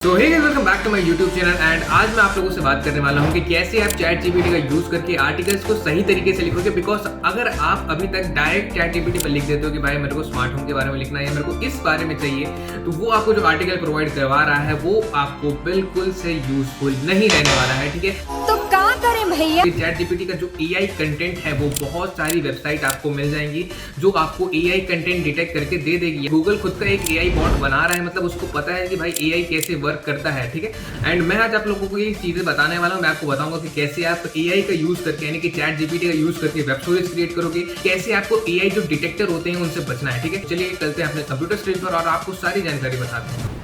So hey guys, welcome back to my YouTube channel and आज मैं आप लोगों से बात करने वाला हूं कि कैसे आप चैट जीपीटी का यूज़ करके आर्टिकल्स को सही तरीके से लिखोगे। बिकॉज अगर आप अभी तक डायरेक्ट चैट जीपीटी पर लिख देते हो कि भाई मेरे को स्मार्ट होम के बारे में लिखना है या मेरे को इस बारे में चाहिए, तो वो आपको जो आर्टिकल प्रोवाइड करवा रहा है वो आपको बिल्कुल से यूजफुल नहीं रहने वाला है। ठीक है, तो क्या करें भैया। चैट जीपीटी का जो एआई कंटेंट है वो बहुत सारी वेबसाइट आपको मिल जाएंगी जो आपको एआई कंटेंट डिटेक्ट करके दे देगी। गूगल खुद का एक एआई बॉट बना रहा है, मतलब उसको पता है कि भाई एआई कैसे वर्क करता है। ठीक है, एंड मैं आज आप लोगों को ये चीजें बताने वाला हूँ। मैं आपको बताऊंगा कि कैसे आप एआई का यूज करके यानी कि चैट जीपीटी का यूज करके वेब स्टोरीज क्रिएट करोगे, कैसे आपको एआई जो डिटेक्टर होते हैं उनसे बचना है। ठीक है, चलिए चलते हैं अपने कंप्यूटर स्क्रीन पर और आपको सारी जानकारी बताते हैं।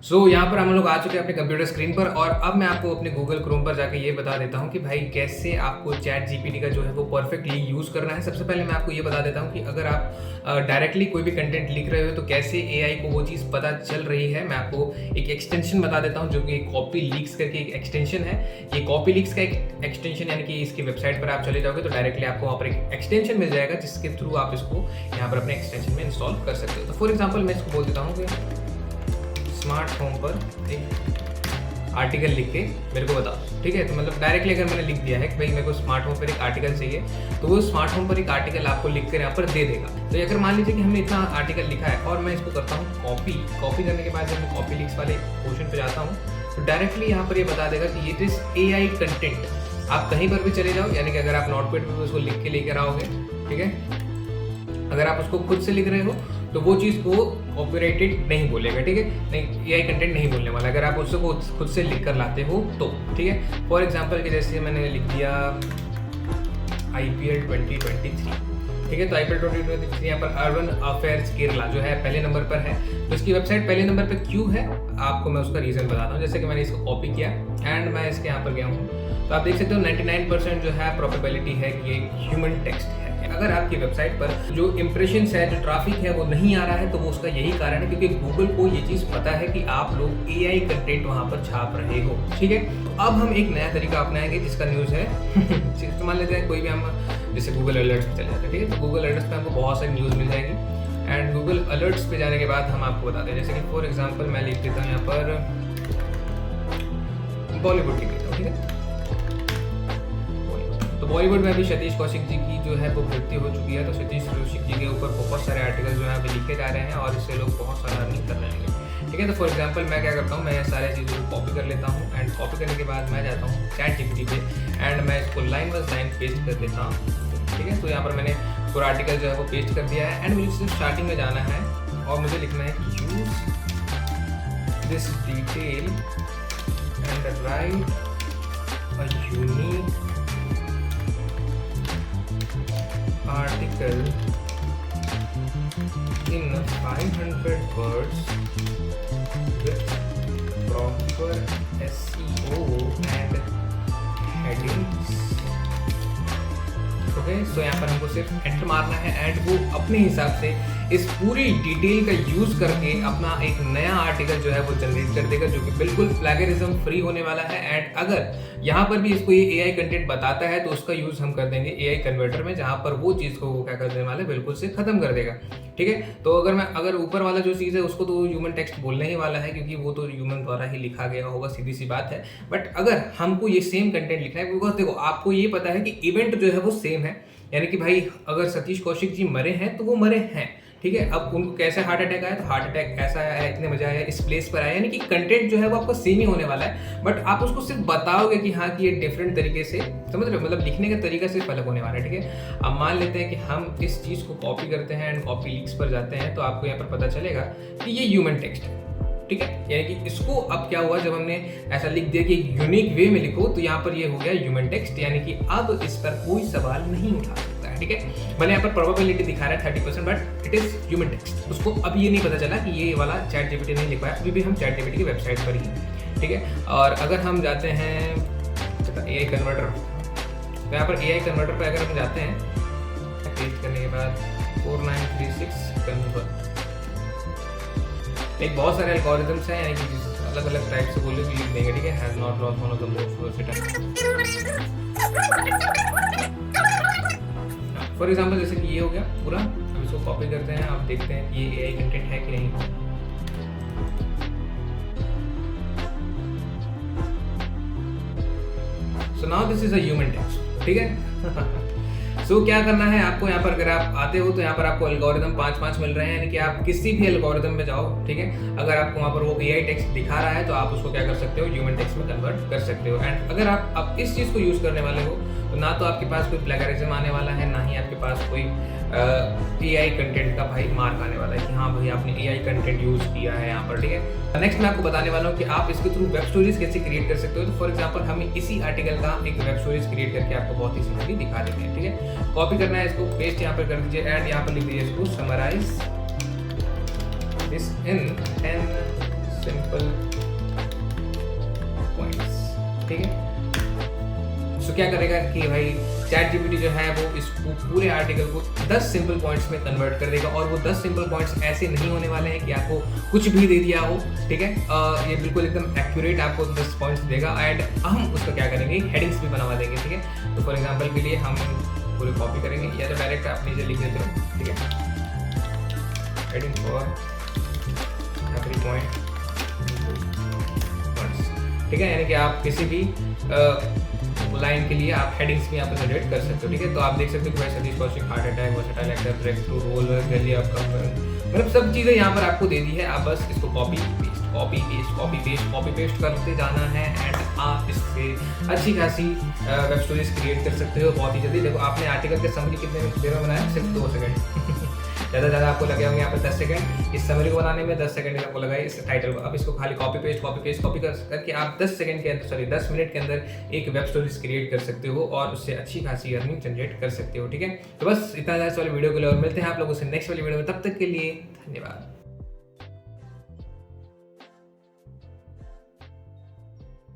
यहाँ पर हम लोग आ चुके हैं अपने कंप्यूटर स्क्रीन पर और अब मैं आपको अपने गूगल क्रोम पर जाकर ये बता देता हूँ कि भाई कैसे आपको चैट जीपीटी का जो है वो परफेक्टली यूज़ करना है। सबसे पहले मैं आपको ये बता देता हूँ कि अगर आप डायरेक्टली कोई भी कंटेंट लिख रहे हो तो कैसे एआई को वो चीज़ पता चल रही है। मैं आपको एक एक्सटेंशन बता देता हूँ जो कि कॉपी लीक्स करके एक एक्सटेंशन है। ये कॉपी लीक्स का एक एक्सटेंशन यानी कि इसकी वेबसाइट पर आप चले जाओगे तो डायरेक्टली आपको वहाँ पर एक एक्सटेंशन मिल जाएगा जिसके थ्रू आप इसको यहाँ पर अपने एक्सटेंशन में इंस्टॉल कर सकते हो। तो फॉर एग्जाम्पल मैं इसको बोल देता हूँ कि स्मार्ट होम पर एक आर्टिकल लिख के मेरे को बताओ। ठीक है, तो मतलब डायरेक्टली अगर मैंने लिख दिया है कि भाई मेरे को स्मार्ट होम पर एक आर्टिकल चाहिए तो वो स्मार्ट होम पर एक आर्टिकल आपको लिख कर यहाँ पर दे देगा। तो अगर मान लीजिए कि हमने इतना आर्टिकल लिखा है और मैं इसको करता हूँ कॉपी करने के बाद जब मैं कॉपी लिंक्स वाले पोर्शन पे जाता हूँ तो डायरेक्टली यहाँ पर ये बता देगा कि ये इज एआई कंटेंट। आप कहीं पर भी चले जाओ, यानी कि अगर आप नोटपैड पे उसको लिख के लेकर आओगे, ठीक है, अगर आप उसको खुद से लिख रहे हो तो वो चीज़ को कॉपीराइटेड नहीं बोलेगा। ठीक है, नहीं, एआई कंटेंट नहीं बोलने वाला अगर आप उसको खुद से लिख कर लाते हो तो। ठीक है, फॉर एग्जांपल कि जैसे मैंने लिख दिया IPL 2023। ठीक है, तो IPL 2023 यहाँ पर अर्बन अफेयर्स केरला जो है पहले नंबर पर है। तो इसकी वेबसाइट पहले नंबर पर क्यों है आपको मैं उसका रीज़न बताता हूँ। जैसे कि मैंने इसको कॉपी किया एंड मैं इसके यहाँ पर गया हूँ तो आप देख सकते हो 99% जो है प्रोबेबिलिटी है कि ये ह्यूमन टेक्स्ट है। अगर आपकी वेबसाइट पर जो इंप्रेशंस है, जो ट्रैफिक है वो नहीं आ रहा है तो वो उसका यही कारण है क्योंकि गूगल को ये चीज़ पता है कि आप लोग एआई कंटेंट वहाँ पर छाप रहे हो। ठीक है, तो अब हम एक नया तरीका अपनाएंगे जिसका न्यूज़ है मान लेते हैं कोई भी हम जैसे गूगल अलर्ट्स पे चले जाते हैं। ठीक है, तो गूगल अलर्ट्स पे हमको बहुत सारी न्यूज़ मिल जाएगी एंड गूगल अलर्ट्स पे जाने के बाद हम आपको बताते हैं। जैसे कि फॉर एग्जाम्पल मैं लिख देता हूँ यहाँ पर बॉलीवुड लिख देता हूँ। ठीक है, तो बॉलीवुड में अभी सतीश कौशिक जी की जो है वो मृत्यु हो चुकी है। तो सतीश कौशिक जी के ऊपर बहुत सारे आर्टिकल जो है अभी लिखे जा रहे हैं और इससे लोग बहुत सारा अर्निंग कर रहे हैं। ठीक है, तो फॉर एग्जांपल मैं क्या करता हूँ, मैं सारे चीज़ों को कॉपी कर लेता हूँ एंड कॉपी करने के बाद मैं जाता हूँ चैट जीपीटी पे एंड मैं इसको लाइन बाय लाइन पेस्ट कर देता हूँ। ठीक है, तो यहाँ पर मैंने पूरा आर्टिकल जो है वो पेस्ट कर दिया है एंड मुझे सिर्फ स्टार्टिंग में जाना है और मुझे लिखना है कि use this detail and write a unique article in 500 words with proper SEO and headings। ओके, सो यहाँ पर हमको सिर्फ एंटर मारना है एंड वो अपने हिसाब से इस पूरी डिटेल का यूज करके अपना एक नया आर्टिकल जो है वो जनरेट कर देगा जो कि बिल्कुल प्लैगियरिज्म फ्री होने वाला है। एंड अगर यहाँ पर भी इसको ये एआई कंटेंट बताता है तो उसका यूज हम कर देंगे एआई कन्वर्टर में, जहाँ पर वो चीज़ को वो क्या कर देने वाला है, बिल्कुल से खत्म कर देगा। ठीक है, तो अगर ऊपर वाला जो चीज़ है उसको तो ह्यूमन टेक्स्ट बोलने ही वाला है क्योंकि वो तो ह्यूमन द्वारा ही लिखा गया होगा, सीधी सी बात है। बट अगर हमको ये सेम कंटेंट लिखना है, बिकॉज देखो आपको ये पता है कि इवेंट जो है वो सेम है, यानी कि भाई अगर सतीश कौशिक जी मरे हैं तो वो मरे हैं। ठीक है, अब उनको कैसे हार्ट अटैक आया, तो हार्ट अटैक ऐसा आया है, इतने मजा आया, इस प्लेस पर आया, यानी कि कंटेंट जो है वो आपका सेम ही होने वाला है। बट आप उसको सिर्फ बताओगे कि हाँ कि ये डिफरेंट तरीके से, समझ रहे हो, मतलब लिखने का तरीका सिर्फ अलग होने वाला है। ठीक है, अब मान लेते हैं कि हम इस चीज़ को कॉपी करते हैं एंड कॉपी लिंक्स पर जाते हैं तो आपको यहाँ पर पता चलेगा कि ये ह्यूमन टेक्स्ट है। ठीक है, यानी कि इसको अब क्या हुआ, जब हमने ऐसा लिख दिया कि यूनिक वे में लिखो तो यहाँ पर ये हो गया ह्यूमन टेक्स्ट, यानी कि अब इस पर कोई सवाल नहीं उठा सकता है। ठीक है, भले यहाँ पर प्रोबेबिलिटी दिखा रहा है 30% but it is human text. उसको अब ये नहीं पता चला कि ये वाला चैट जीपीटी नहीं लिखा है, अभी भी हम चैट जीपीटी की वेबसाइट पर ही। ठीक है, और अगर हम जाते हैं एआई कन्वर्टर, तो यहाँ पर एआई कन्वर्टर पर अगर हम जाते हैं पेस्ट करने के बाद 4936 कन्वर्ट, एक बहुत सारे एल्गोरिथम्स हैं, यानी कि जिस अलग अलग टाइप से बोले भी लिख देंगे। ठीक है, has not lost one of the most for example जैसे कि ये हो गया पूरा। अब इसको कॉपी करते हैं, आप देखते हैं कि ये एआई कंटेंट है कि नहीं। So now this is a human text, ठीक है। सो क्या करना है आपको, यहाँ पर अगर आप आते हो तो यहाँ पर आपको एल्गोरिदम 5 मिल रहे हैं, यानी कि आप किसी भी एल्गोरिदम में जाओ, ठीक है। अगर आपको वहाँ पर वो AI टेक्स्ट दिखा रहा है तो आप उसको क्या कर सकते हो, ह्यूमन टेक्स्ट में कन्वर्ट कर सकते हो। एंड अगर आप इस चीज़ को यूज़ करने वाले हो तो ना तो आपके पास कोई प्लेगरिज्म आने वाला है, ना ही आपके पास कोई AI कंटेंट का भाई मार्क आने वाला है कि हाँ भाई आपने AI कंटेंट यूज़ किया है यहाँ पर, ठीक है। नेक्स्ट मैं आपको बताने वाला हूँ कि आप इसके थ्रू वेब स्टोरीज कैसे क्रिएट कर सकते हो। तो फॉर एग्जांपल हम इसी आर्टिकल का एक वेब स्टोरीज क्रिएट करके आपको बहुत ही सिंपली दिखा देते हैं, ठीक है। कॉपी करना है इसको, पेस्ट यहाँ पर कर दीजिए एंड यहाँ पर लिख दीजिए इसको summarize this in 10 simple points, ठीक है। सो क्या करेगा कि भाई ChatGPT जो है वो इस पूरे आर्टिकल को 10 सिंपल पॉइंट्स में कन्वर्ट कर देगा, और वो 10 सिंपल पॉइंट्स ऐसे नहीं होने वाले हैं कि आपको कुछ भी दे दिया हो, ठीक है। ये बिल्कुल एकदम एक्यूरेट आपको 10 पॉइंट्स देगा। एंड हम उसका क्या करेंगे, हेडिंग्स भी बनवा देंगे, ठीक है। तो फॉर एग्जाम्पल के लिए हम पूरे कॉपी करेंगे या तो डायरेक्ट आप नीचे लिख देते हो, ठीक है। हेडिंग फॉर एवरी पॉइंट, ठीक है। यानी कि आप किसी भी लाइन के लिए आप हेडिंग्स भी यहाँ पर जनरेट कर सकते हो, ठीक है। तो आप देख सकते हो कि भाई Satish Kaushik heart attack, versatile actor, breakthrough role, Delhi अपकम, मतलब सब चीज़ें यहाँ पर आपको दे दी है। आप बस इसको कॉपी पेस्ट करते जाना है एंड आप इससे अच्छी खासी वेब स्टोरीज क्रिएट कर सकते हो बहुत ही जल्दी। देखो आपने आर्टिकल के समरी कितने देर में बनाया, सिर्फ 2 सेकंड ज़्यादा ज़्यादा आपको लगे होंगे यहाँ पर 10 सेकंड। इस समरी को बनाने में 10 सेकंड आपको लगाए इस टाइटल को। अब इसको खाली कॉपी पेस्ट करके आप 10 मिनट के अंदर एक वेब स्टोरीज क्रिएट कर सकते हो और उससे अच्छी खासी अर्निंग जनरेट कर सकते हो, ठीक है। तो बस इतना ज़्यादा वाली वीडियो के लिए, और मिलते हैं आप लोगों से नेक्स्ट वाली वीडियो में। तब तक के लिए धन्यवाद।